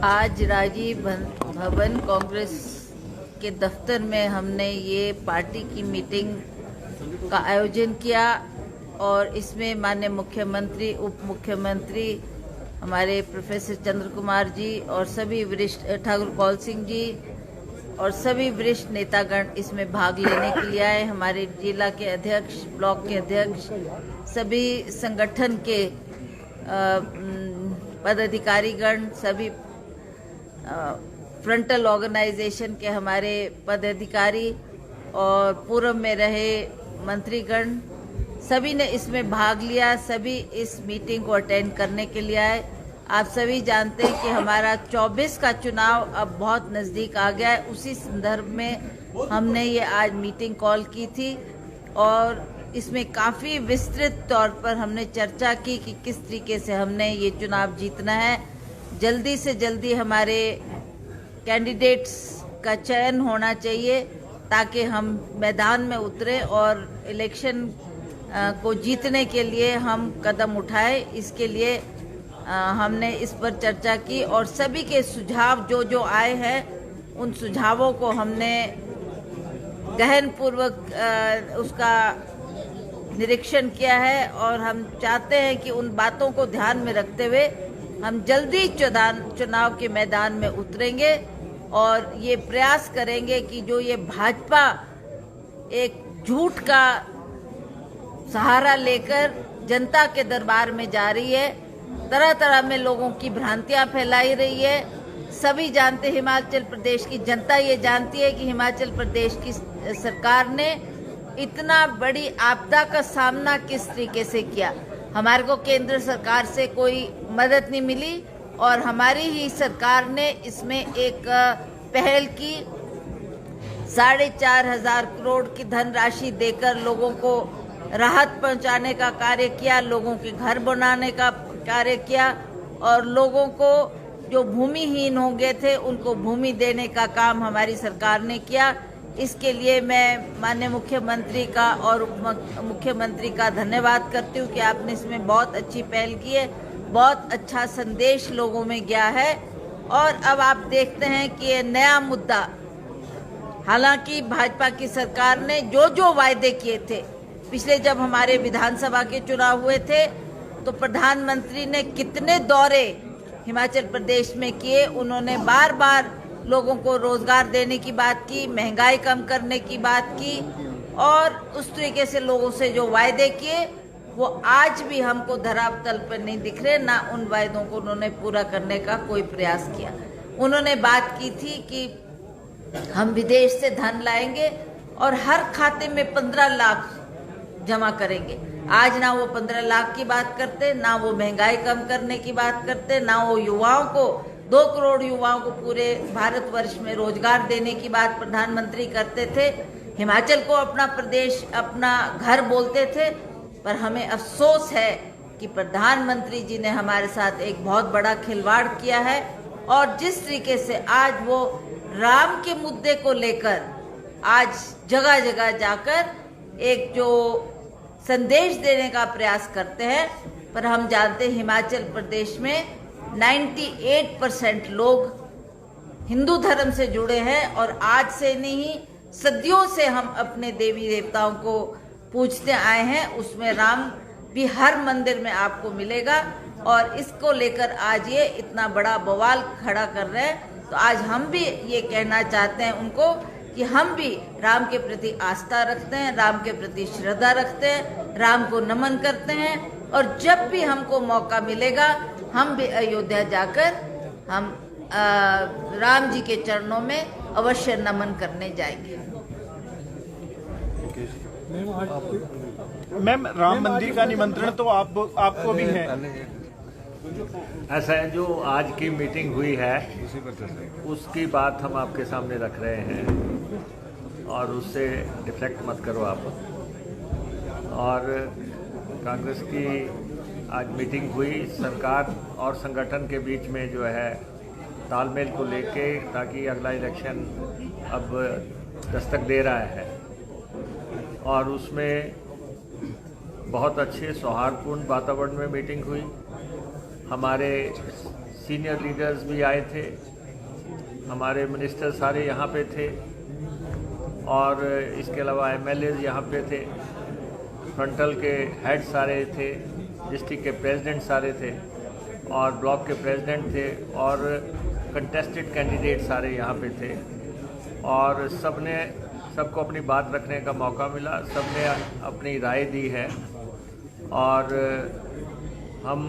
आज राजीव भवन कांग्रेस के दफ्तर में हमने ये पार्टी की मीटिंग का आयोजन किया और इसमें माननीय मुख्यमंत्री, उप मुख्यमंत्री हमारे प्रोफेसर चंद्र कुमार जी और सभी वरिष्ठ ठाकुर कौल सिंह जी और सभी वरिष्ठ नेतागण इसमें भाग लेने के लिए आए। हमारे जिला के अध्यक्ष, ब्लॉक के अध्यक्ष, सभी संगठन के पदाधिकारीगण, सभी फ्रंटल ऑर्गेनाइजेशन के हमारे पदाधिकारी और पूर्व में रहे मंत्रीगण, सभी ने इसमें भाग लिया। सभी इस मीटिंग को अटेंड करने के लिए आए। आप सभी जानते हैं कि हमारा 24 का चुनाव अब बहुत नज़दीक आ गया है। उसी संदर्भ में हमने ये आज मीटिंग कॉल की थी और इसमें काफ़ी विस्तृत तौर पर हमने चर्चा की कि किस तरीके से हमने ये चुनाव जीतना है। जल्दी से जल्दी हमारे कैंडिडेट्स का चयन होना चाहिए ताकि हम मैदान में उतरें और इलेक्शन को जीतने के लिए हम कदम उठाएं। इसके लिए हमने इस पर चर्चा की और सभी के सुझाव जो आए हैं उन सुझावों को हमने गहनपूर्वक उसका निरीक्षण किया है और हम चाहते हैं कि उन बातों को ध्यान में रखते हुए हम जल्दी चुनाव के मैदान में उतरेंगे और ये प्रयास करेंगे कि जो ये भाजपा एक झूठ का सहारा लेकर जनता के दरबार में जा रही है, तरह तरह में लोगों की भ्रांतियां फैलाई रही है। सभी जानते, हिमाचल प्रदेश की जनता ये जानती है कि हिमाचल प्रदेश की सरकार ने इतना बड़ी आपदा का सामना किस तरीके से किया। हमारे को केंद्र सरकार से कोई मदद नहीं मिली और हमारी ही सरकार ने इसमें एक पहल की, 4,500 करोड़ की धनराशि देकर लोगों को राहत पहुंचाने का कार्य किया, लोगों के घर बनाने का कार्य किया और लोगों को जो भूमिहीन हो गए थे उनको भूमि देने का काम हमारी सरकार ने किया। इसके लिए मैं माननीय मुख्यमंत्री का और उप मुख्यमंत्री का धन्यवाद करती हूँ कि आपने इसमें बहुत अच्छी पहल की है, बहुत अच्छा संदेश लोगों में गया है। और अब आप देखते हैं कि ये नया मुद्दा, हालांकि भाजपा की सरकार ने जो वायदे किए थे, पिछले जब हमारे विधानसभा के चुनाव हुए थे तो प्रधानमंत्री ने कितने दौरे हिमाचल प्रदेश में किए। उन्होंने बार बार लोगों को रोजगार देने की बात की, महंगाई कम करने की बात की और उस तरीके से लोगों से जो वायदे किए वो आज भी हमको धरातल पर नहीं दिख रहे। ना उन वायदों को उन्होंने पूरा करने का कोई प्रयास किया। उन्होंने बात की थी कि हम विदेश से धन लाएंगे और हर खाते में 15 लाख जमा करेंगे। आज ना वो 15 लाख की बात करते, ना वो महंगाई कम करने की बात करते, ना वो युवाओं को 2 करोड़ युवाओं को पूरे भारतवर्ष में रोजगार देने की बात प्रधानमंत्री करते थे। हिमाचल को अपना प्रदेश, अपना घर बोलते थे। पर हमें अफसोस है कि प्रधानमंत्री जी ने हमारे साथ एक बहुत बड़ा खिलवाड़ किया है और जिस तरीके से आज वो राम के मुद्दे को लेकर आज जगह जगह जाकर एक जो संदेश देने का प्रयास करते हैं, पर हम जानते हैं हिमाचल प्रदेश में 98% लोग हिंदू धर्म से जुड़े हैं और आज से नहीं, सदियों से हम अपने देवी देवताओं को पूजते आए हैं। उसमें राम भी हर मंदिर में आपको मिलेगा और इसको लेकर आज ये इतना बड़ा बवाल खड़ा कर रहे हैं। तो आज हम भी ये कहना चाहते हैं उनको कि हम भी राम के प्रति आस्था रखते हैं, राम के प्रति श्रद्धा रखते हैं, राम को नमन करते हैं और जब भी हमको मौका मिलेगा हम भी अयोध्या जाकर हम राम जी के चरणों में अवश्य नमन करने जाएंगे। मैम, राम मंदिर का निमंत्रण तो आपको भी है। ऐसा है, जो आज की मीटिंग हुई है उसकी बात हम आपके सामने रख रहे हैं और उससे डिफ्लेक्ट मत करो आप। और कांग्रेस की आज मीटिंग हुई सरकार और संगठन के बीच में जो है तालमेल को लेके, ताकि अगला इलेक्शन अब दस्तक दे रहा है और उसमें बहुत अच्छे सौहार्दपूर्ण वातावरण में मीटिंग हुई। हमारे सीनियर लीडर्स भी आए थे, हमारे मिनिस्टर सारे यहाँ पे थे और इसके अलावा एमएलएज यहाँ पे थे, फ्रंटल के हेड सारे थे, डिस्ट्रिक्ट के प्रेसिडेंट सारे थे और ब्लॉक के प्रेसिडेंट थे और कंटेस्टेड कैंडिडेट सारे यहाँ पे थे और सबको अपनी बात रखने का मौका मिला, सबने अपनी राय दी है और हम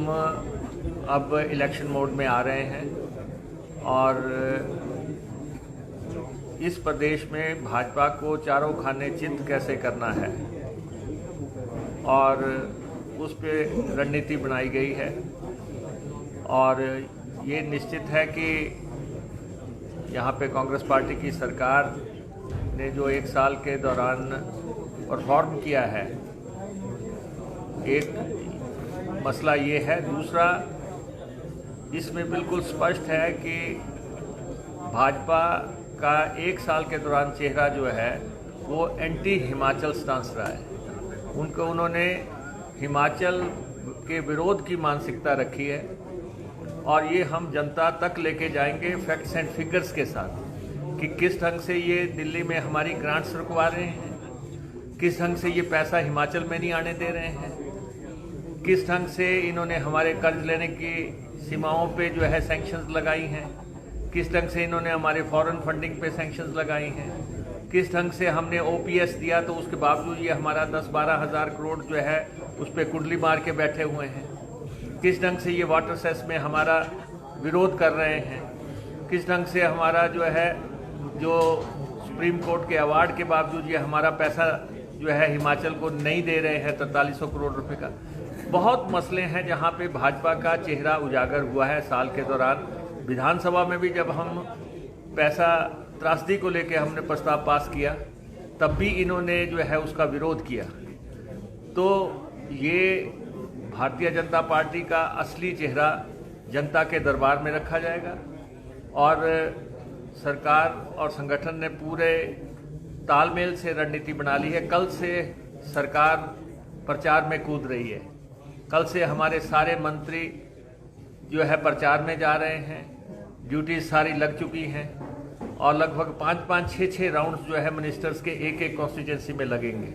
अब इलेक्शन मोड में आ रहे हैं और इस प्रदेश में भाजपा को चारों खाने चित कैसे करना है और उस पर रणनीति बनाई गई है और ये निश्चित है कि यहाँ पे कांग्रेस पार्टी की सरकार ने जो एक साल के दौरान परफॉर्म किया है, एक मसला ये है। दूसरा, इसमें बिल्कुल स्पष्ट है कि भाजपा का एक साल के दौरान चेहरा जो है वो एंटी हिमाचल स्टांस रहा है। उन्होंने हिमाचल के विरोध की मानसिकता रखी है और ये हम जनता तक लेके जाएंगे फैक्ट्स एंड फिगर्स के साथ कि किस ढंग से ये दिल्ली में हमारी ग्रांट्स रुकवा रहे हैं, किस ढंग से ये पैसा हिमाचल में नहीं आने दे रहे हैं, किस ढंग से इन्होंने हमारे कर्ज लेने की सीमाओं पे जो है सैंक्शंस लगाई हैं, किस ढंग से इन्होंने हमारे फॉरेन फंडिंग पे सैंक्शंस लगाई हैं, किस ढंग से हमने ओपीएस दिया तो उसके बावजूद ये हमारा 10-12 हज़ार करोड़ जो है उस पर कुंडली मार के बैठे हुए हैं, किस ढंग से ये वाटर सेस में हमारा विरोध कर रहे हैं, किस ढंग से हमारा जो सुप्रीम कोर्ट के अवार्ड के बावजूद ये हमारा पैसा जो है हिमाचल को नहीं दे रहे हैं 4300 करोड़ रुपए का। बहुत मसले हैं जहां पे भाजपा का चेहरा उजागर हुआ है साल के दौरान। विधानसभा में भी जब हम पैसा त्रासदी को लेकर हमने प्रस्ताव पास किया तब भी इन्होंने जो है उसका विरोध किया। तो ये भारतीय जनता पार्टी का असली चेहरा जनता के दरबार में रखा जाएगा और सरकार और संगठन ने पूरे तालमेल से रणनीति बना ली है। कल से सरकार प्रचार में कूद रही है, कल से हमारे सारे मंत्री जो है प्रचार में जा रहे हैं, ड्यूटी सारी लग चुकी हैं और लगभग 5-5, 6-6 राउंड्स जो है मिनिस्टर्स के एक कॉन्स्टिट्यूंसी में लगेंगे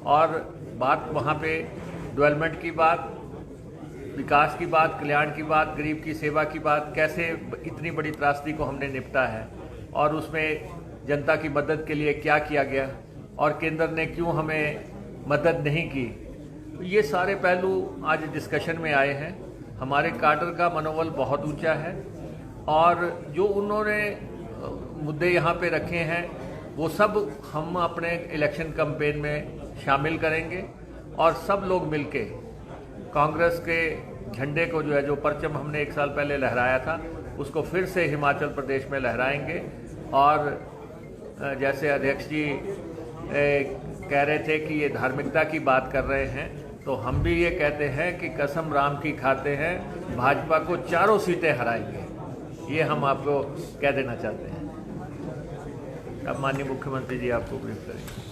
और बात वहाँ पे डेवलपमेंट की बात, विकास की बात, कल्याण की बात, गरीब की सेवा की बात, कैसे इतनी बड़ी त्रासदी को हमने निपटा है और उसमें जनता की मदद के लिए क्या किया गया और केंद्र ने क्यों हमें मदद नहीं की, ये सारे पहलू आज डिस्कशन में आए हैं। हमारे काडर का मनोबल बहुत ऊंचा है और जो उन्होंने मुद्दे यहाँ पे रखे हैं वो सब हम अपने इलेक्शन कैंपेन में शामिल करेंगे और सब लोग मिलके कांग्रेस के झंडे को जो परचम हमने एक साल पहले लहराया था उसको फिर से हिमाचल प्रदेश में लहराएंगे। और जैसे अध्यक्ष जी कह रहे थे कि ये धार्मिकता की बात कर रहे हैं, तो हम भी ये कहते हैं कि कसम राम की खाते हैं, भाजपा को 4 सीटें हराएंगे, ये हम आपको कह देना चाहते हैं। अब माननीय मुख्यमंत्री जी आपको ब्रीफ करेंगे।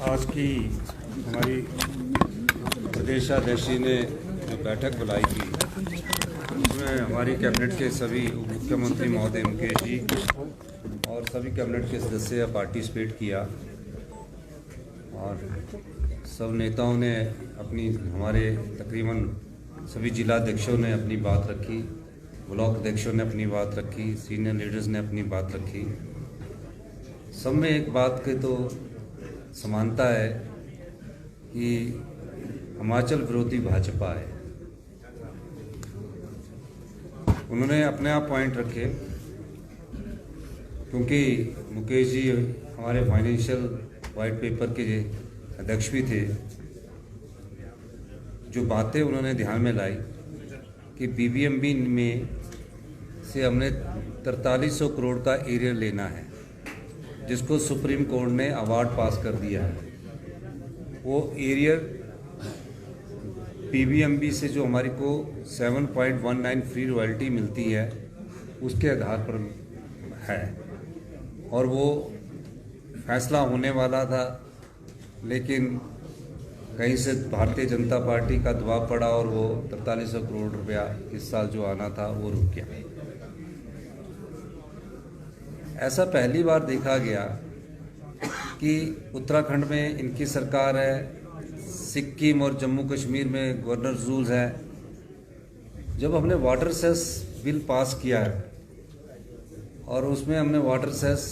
आज की हमारी प्रदेशाध्यक्ष ने जो बैठक बुलाई थी उसमें हमारी कैबिनेट के सभी उप मुख्यमंत्री महोदय मुकेश जी और सभी कैबिनेट के सदस्य पार्टिसिपेट किया और सब नेताओं ने हमारे तकरीबन सभी जिलाध्यक्षों ने अपनी बात रखी, ब्लॉक अध्यक्षों ने अपनी बात रखी, सीनियर लीडर्स ने अपनी बात रखी। सब में एक बात की तो समानता है कि हिमाचल विरोधी भाजपा है। उन्होंने अपने आप पॉइंट रखे क्योंकि मुकेश जी हमारे फाइनेंशियल वाइट पेपर के अध्यक्ष भी थे जो बातें उन्होंने ध्यान में लाई कि बीबीएमबी में से हमने 4300 करोड़ का एरियर लेना है, जिसको सुप्रीम कोर्ट ने अवार्ड पास कर दिया है। वो एरियर बीबीएमबी से जो हमारी को 7.19 फ्री रॉयल्टी मिलती है उसके आधार पर है, और वो फैसला होने वाला था, लेकिन कहीं से भारतीय जनता पार्टी का दबाव पड़ा और वो 4300 करोड़ रुपया इस साल जो आना था वो रुक गया। ऐसा पहली बार देखा गया कि उत्तराखंड में इनकी सरकार है, सिक्किम और जम्मू कश्मीर में गवर्नर रूल्स है। जब हमने वाटर सेस बिल पास किया है और उसमें हमने वाटर सेस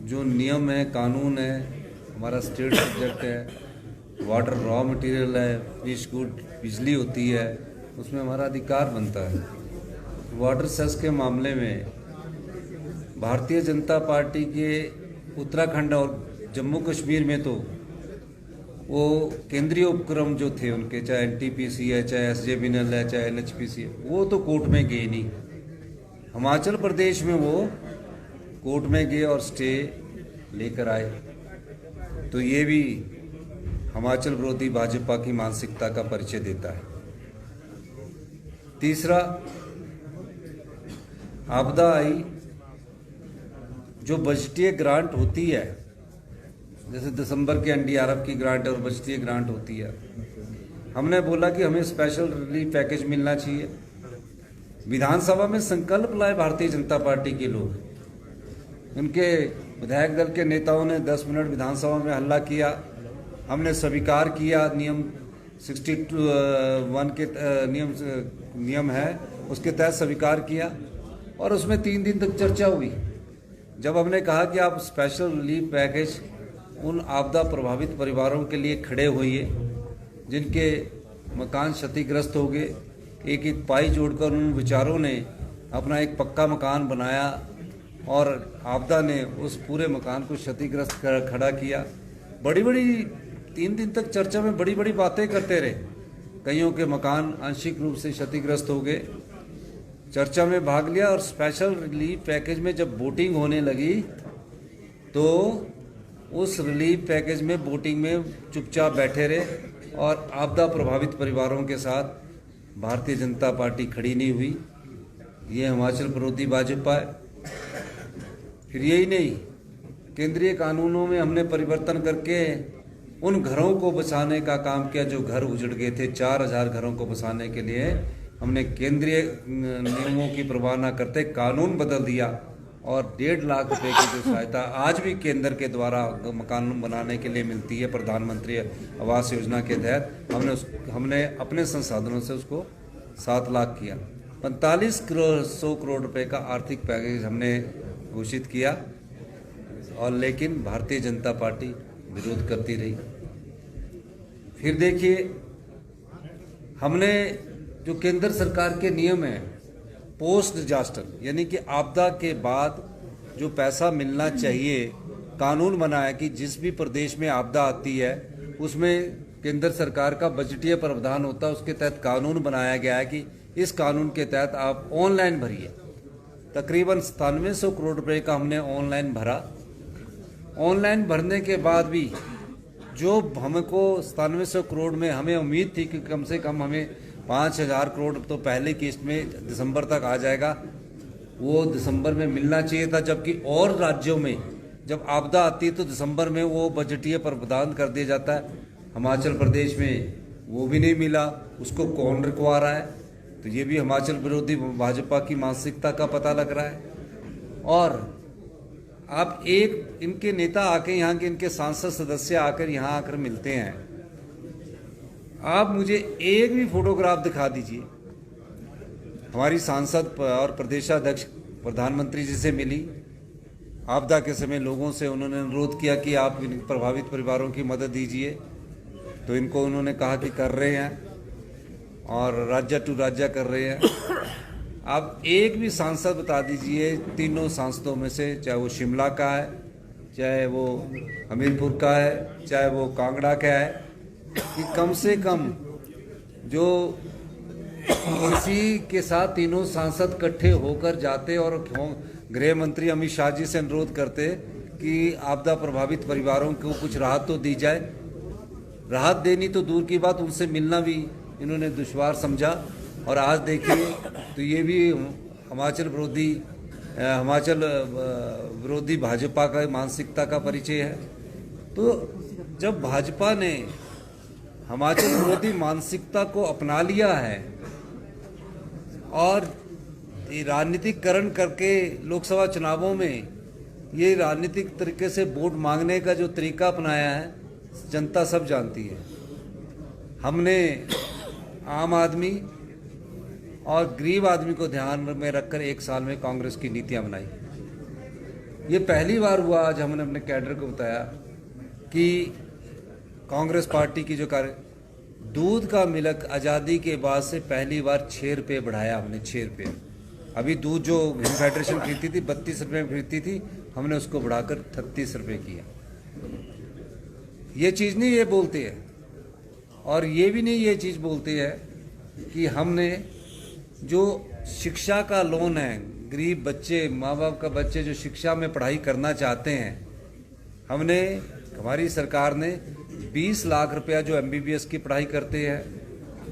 जो नियम है, कानून है, हमारा स्टेट सब्जेक्ट है, वाटर रॉ मटेरियल है, फिश गुड, बिजली होती है, उसमें हमारा अधिकार बनता है। वाटर सेस के मामले में भारतीय जनता पार्टी के उत्तराखंड और जम्मू कश्मीर में तो वो केंद्रीय उपक्रम जो थे उनके, चाहे एनटीपीसी है, चाहे एसजेवीएनएल है, चाहे एनएचपीसी है, वो तो कोर्ट में गए नहीं। हिमाचल प्रदेश में वो कोर्ट में गए और स्टे लेकर आए। तो ये भी हिमाचल विरोधी भाजपा की मानसिकता का परिचय देता है। तीसरा, आपदा आई, जो बजटीय ग्रांट होती है, जैसे दिसंबर के एनडीआरएफ की ग्रांट और बजटीय ग्रांट होती है, हमने बोला कि हमें स्पेशल रिलीफ पैकेज मिलना चाहिए। विधानसभा में संकल्प लाए भारतीय जनता पार्टी के लोग, उनके विधायक दल के नेताओं ने 10 मिनट विधानसभा में हल्ला किया, हमने स्वीकार किया, नियम 61 के नियम है उसके तहत स्वीकार किया, और उसमें 3 दिन तक चर्चा हुई। जब हमने कहा कि आप स्पेशल रिलीफ पैकेज उन आपदा प्रभावित परिवारों के लिए खड़े होइए जिनके मकान क्षतिग्रस्त हो गए, एक एक पाई जोड़कर उन विचारों ने अपना एक पक्का मकान बनाया और आपदा ने उस पूरे मकान को क्षतिग्रस्त खड़ा किया। बड़ी बड़ी 3 दिन तक चर्चा में बड़ी बड़ी बातें करते रहे। कईयों के मकान आंशिक रूप से क्षतिग्रस्त हो गए, चर्चा में भाग लिया, और स्पेशल रिलीफ पैकेज में जब वोटिंग होने लगी तो उस रिलीफ पैकेज में वोटिंग में चुपचाप बैठे रहे और आपदा प्रभावित परिवारों के साथ भारतीय जनता पार्टी खड़ी नहीं हुई। ये हिमाचल विरोधी भाजपा है। फिर यही नहीं, केंद्रीय कानूनों में हमने परिवर्तन करके उन घरों को बचाने का काम किया जो घर उजड़ गए थे। 4000 घरों को बचाने के लिए हमने केंद्रीय नियमों की परवाह न करते कानून बदल दिया, और 1.5 लाख रुपए की जो सहायता आज भी केंद्र के द्वारा मकान बनाने के लिए मिलती है प्रधानमंत्री आवास योजना के तहत, हमने अपने संसाधनों से उसको 7 लाख किया। 4500 करोड़ रुपए का आर्थिक पैकेज हमने घोषित किया, और लेकिन भारतीय जनता पार्टी विरोध करती रही। फिर देखिए, हमने जो केंद्र सरकार के नियम है पोस्ट डिजास्टर, यानी कि आपदा के बाद जो पैसा मिलना चाहिए, कानून बनाया कि जिस भी प्रदेश में आपदा आती है उसमें केंद्र सरकार का बजटीय प्रावधान होता है, उसके तहत कानून बनाया गया है कि इस कानून के तहत आप ऑनलाइन भरिए। तकरीबन 9700 करोड़ रुपए का हमने ऑनलाइन भरा। ऑनलाइन भरने के बाद भी जो हमको 9700 करोड़ में हमें उम्मीद थी कि कम से कम हमें 5000 करोड़ तो पहले किस्त में दिसंबर तक आ जाएगा, वो दिसंबर में मिलना चाहिए था। जबकि और राज्यों में जब आपदा आती है तो दिसंबर में वो बजटीय प्रावधान कर दिया जाता है, हिमाचल प्रदेश में वो भी नहीं मिला। उसको कौन रुकवा रहा है? तो ये भी हिमाचल विरोधी भाजपा की मानसिकता का पता लग रहा है। और आप एक इनके नेता आके यहाँ के इनके सांसद सदस्य आकर यहाँ आकर मिलते हैं, आप मुझे एक भी फोटोग्राफ दिखा दीजिए। हमारी सांसद और प्रदेशाध्यक्ष प्रधानमंत्री जी से मिली, आपदा के समय लोगों से उन्होंने अनुरोध किया कि आप इन प्रभावित परिवारों की मदद दीजिए, तो इनको उन्होंने कहा कि कर रहे हैं, और राज्य टू राज्य कर रहे हैं। आप एक भी सांसद बता दीजिए, तीनों सांसदों में से, चाहे वो शिमला का है, चाहे वो हमीरपुर का है, चाहे वो कांगड़ा का है, कि कम से कम जो इसी के साथ तीनों सांसद इकट्ठे होकर जाते और गृह मंत्री अमित शाह जी से अनुरोध करते कि आपदा प्रभावित परिवारों को कुछ राहत तो दी जाए। राहत देनी तो दूर की बात, उनसे मिलना भी इन्होंने दुश्वार समझा। और आज देखिए तो ये भी हिमाचल विरोधी भाजपा का मानसिकता का परिचय है। तो जब भाजपा ने हिमाचल विरोधी मानसिकता को अपना लिया है और राजनीतिकरण करके लोकसभा चुनावों में ये राजनीतिक तरीके से वोट मांगने का जो तरीका अपनाया है, जनता सब जानती है। हमने आम आदमी और गरीब आदमी को ध्यान में रखकर 1 साल में कांग्रेस की नीतियां बनाई। ये पहली बार हुआ, आज हमने अपने कैडर को बताया कि कांग्रेस पार्टी की जो दूध का मिल्क आज़ादी के बाद से पहली बार 6 रुपये बढ़ाया हमने, 6 रुपये। अभी दूध जो फेडरेशन खरीदती थी 32 रुपये में खरीदती थी, हमने उसको बढ़ाकर 36 रुपये किया। ये चीज़ नहीं ये बोलते हैं, और ये भी नहीं ये चीज़ बोलते हैं कि हमने जो शिक्षा का लोन है, गरीब बच्चे, माँ बाप का बच्चे जो शिक्षा में पढ़ाई करना चाहते हैं, हमारी सरकार ने 20 लाख रुपया जो MBBS की पढ़ाई करते हैं,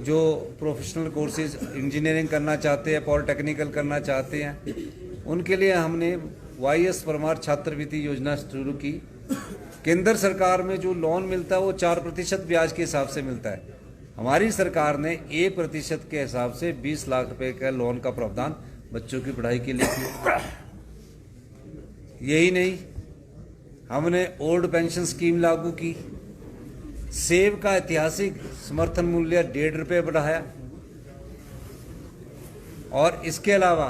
जो प्रोफेशनल कोर्सेज इंजीनियरिंग करना चाहते हैं, पॉलिटेक्निकल करना चाहते हैं, उनके लिए हमने YS परमार छात्रवृत्ति योजना शुरू की। केंद्र सरकार में जो लोन मिलता है वो 4% ब्याज के हिसाब से मिलता है। हमारी सरकार ने 1% के हिसाब से 20 लाख रुपए का लोन का प्रावधान बच्चों की पढ़ाई के लिए किया। यही नहीं, हमने ओल्ड पेंशन स्कीम लागू की, सेब का ऐतिहासिक समर्थन मूल्य 1.5 रुपये बढ़ाया, और इसके अलावा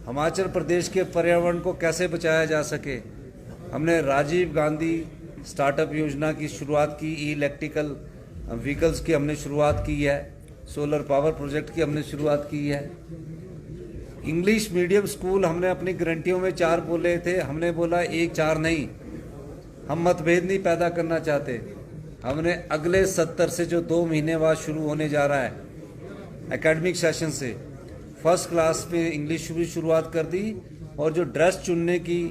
हिमाचल प्रदेश के पर्यावरण को कैसे बचाया जा सके, हमने राजीव गांधी स्टार्टअप योजना की शुरुआत की, इलेक्ट्रिकल व्हीकल्स की हमने शुरुआत की है, सोलर पावर प्रोजेक्ट की हमने शुरुआत की है। इंग्लिश मीडियम स्कूल हमने अपनी गारंटियों में 4 बोले थे, हमने बोला 1-4 नहीं, हम मतभेद नहीं पैदा करना चाहते। हमने अगले 70 से जो 2 महीने बाद शुरू होने जा रहा है एकेडमिक सेशन से, फर्स्ट क्लास में इंग्लिश की शुरुआत कर दी, और जो ड्रेस चुनने की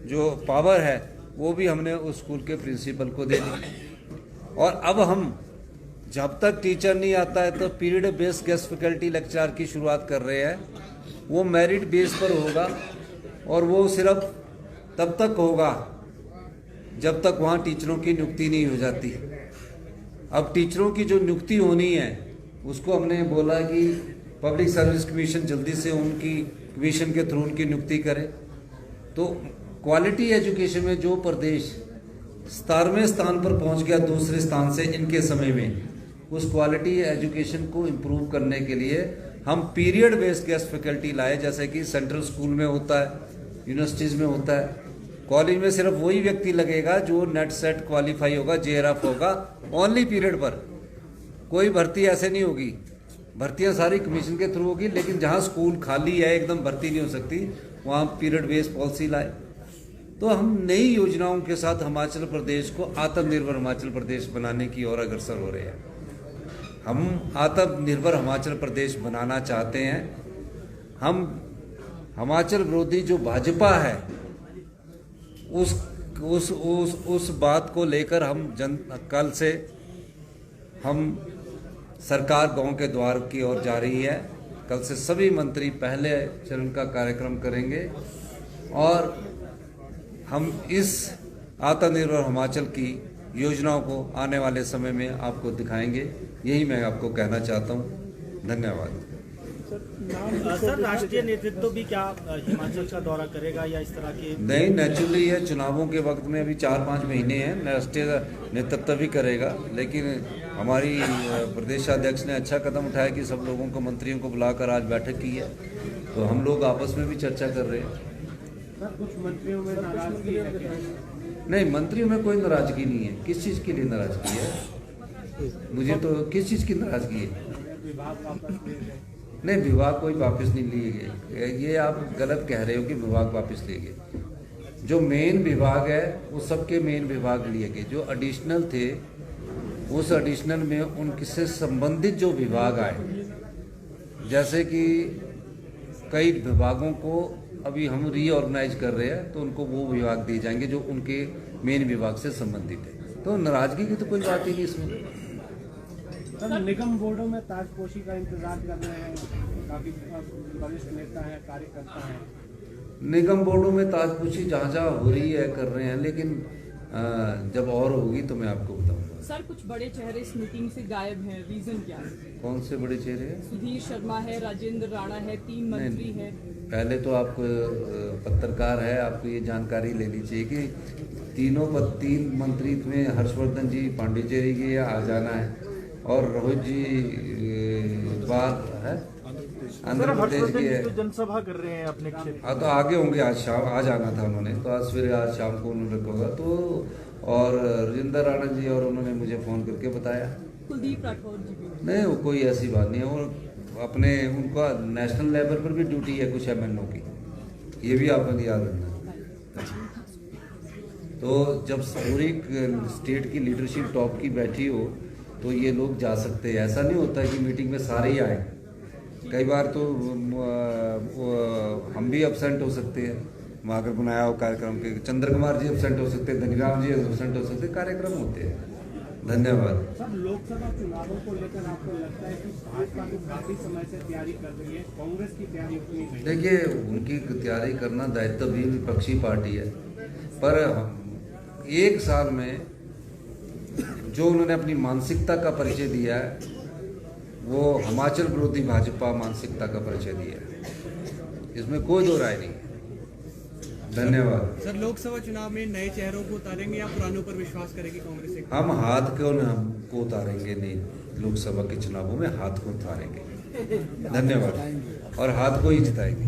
जो पावर है वो भी हमने उस स्कूल के प्रिंसिपल को दे दी। और अब हम जब तक टीचर नहीं आता है तो period based guest faculty lecturer की शुरुआत कर रहे हैं। वो मेरिट बेस पर होगा, और वो सिर्फ तब तक होगा जब तक वहाँ टीचरों की नियुक्ति नहीं हो जाती। अब टीचरों की जो नियुक्ति होनी है उसको हमने बोला कि पब्लिक सर्विस कमीशन जल्दी से उनकी कमीशन के थ्रू उनकी नियुक्ति करे। तो क्वालिटी एजुकेशन में जो प्रदेश 17वें स्थान पर पहुंच गया दूसरे स्थान से इनके समय में, उस क्वालिटी एजुकेशन को इम्प्रूव करने के लिए हम पीरियड बेस्ड गेस्ट फैकल्टी लाए, जैसे कि सेंट्रल स्कूल में होता है, यूनिवर्सिटीज़ में होता है। कॉलेज में सिर्फ वही व्यक्ति लगेगा जो नेट सेट क्वालिफाई होगा, JRF होगा, ओनली पीरियड पर। कोई भर्ती ऐसे नहीं होगी, भर्तियां सारी कमीशन के थ्रू होगी, लेकिन जहां स्कूल खाली है, एकदम भर्ती नहीं हो सकती, वहां पीरियड बेस्ड पॉलिसी लाए। तो हम नई योजनाओं के साथ हिमाचल प्रदेश को आत्मनिर्भर हिमाचल प्रदेश बनाने की ओर अग्रसर हो रहे हैं। हम आत्मनिर्भर हिमाचल प्रदेश बनाना चाहते हैं। हम हिमाचल विरोधी जो भाजपा है उस बात को लेकर हम कल से हम सरकार गांव के द्वार की ओर जा रही है। कल से सभी मंत्री पहले चरण का कार्यक्रम करेंगे और हम इस आत्मनिर्भर हिमाचल की योजनाओं को आने वाले समय में आपको दिखाएंगे। यही मैं आपको कहना चाहता हूँ। धन्यवाद। सर, राष्ट्रीय नेतृत्व भी क्या हिमाचल का दौरा करेगा या इस तरह के? नहीं, नेचुरली है, चुनावों के वक्त में अभी 4-5 महीने हैं, राष्ट्रीय नेतृत्व भी करेगा। लेकिन हमारी प्रदेशाध्यक्ष ने अच्छा कदम उठाया कि सब लोगों को, मंत्रियों को बुलाकर आज बैठक की है, तो हम लोग आपस में भी चर्चा कर रहे हैं। कुछ मंत्रियों में नाराजगी है क्या? नहीं, मंत्रियों में कोई नाराजगी नहीं है। किस चीज़ के लिए नाराजगी है? मुझे तो किस चीज़ की नाराजगी है? नहीं, विभाग कोई वापस नहीं लिए गए। ये आप गलत कह रहे हो कि विभाग वापस लिए गए। जो मेन विभाग है वो सबके मेन विभाग लिए गए। जो एडिशनल थे उस एडिशनल में उनसे संबंधित जो विभाग आए, जैसे कि कई विभागों को अभी हम रीऑर्गेनाइज कर रहे हैं, तो उनको वो विभाग दिए जाएंगे जो उनके मेन विभाग से संबंधित है। तो नाराजगी की तो कोई बात ही नहीं इसमें। सर, निगम बोर्डों में ताजपोशी का इंतजार कर रहे हैं, काफी वरिष्ठ नेता है, कार्यकर्ता है। निगम बोर्डों में ताजपोशी जहाँ जहाँ हो रही है कर रहे हैं, लेकिन जब और होगी तो मैं आपको बताऊंगा। सर, कुछ बड़े चेहरे इस मीटिंग से गायब हैं, रीजन क्या है? कौन से बड़े चेहरे हैं? सुधीर शर्मा है, राजेंद्र राणा है, 3 मंत्री हैं। पहले तो आप पत्रकार है, आपको ये जानकारी लेनी चाहिए कि 3 मंत्री में हर्षवर्धन जी पांडिचेरी के आ जाना है और रोहित जी बात है आंध्र प्रदेश के है। जनसभा कर रहे हैं अपने क्षेत्र। हाँ, तो आगे होंगे। आज शाम आ जाना था उन्होंने, तो आज सवेरे आज शाम को उन्होंने रखा तो, और राजेंद्र राणा जी और उन्होंने मुझे फ़ोन करके बताया। कुलदीप राठौर जी भी नहीं, वो कोई ऐसी बात नहीं है। वो अपने उनका नेशनल लेवल पर भी ड्यूटी है कुछ MNO की, ये भी आपको याद रखना। तो जब पूरी स्टेट की लीडरशिप टॉप की बैठी हो तो ये लोग जा सकते हैं। ऐसा नहीं होता कि मीटिंग में सारे ही आए। कई बार तो हम भी एब्सेंट हो सकते हैं। वहाँ अगर बनाया हो कार्यक्रम के, चंद्र कुमार जी एब्सेंट हो सकते हैं, धनीराम जी एब्सेंट हो सकते हैं, कार्यक्रम होते हैं। धन्यवाद। सर, लोकसभा चुनावों को लेकर आपको लगता है कि भाजपा तो काफी समय से तैयारी कर रही है, कांग्रेस की तैयारी उतनी नहीं? देखिए, उनकी तैयारी करना दायित्व भी विपक्षी पार्टी है, पर 1 साल में जो उन्होंने अपनी मानसिकता का परिचय दिया है वो हिमाचल विरोधी भाजपा मानसिकता का परिचय दिया है, इसमें कोई दो राय नहीं है। धन्यवाद। सर, लोकसभा चुनाव में नए चेहरों को उतारेंगे या पुरानों पर विश्वास करेगी कांग्रेस? हम हाथ को उतारेंगे नहीं, लोकसभा के चुनावों में हाथ को उतारेंगे। धन्यवाद। और हाथ को ही जिताएंगे।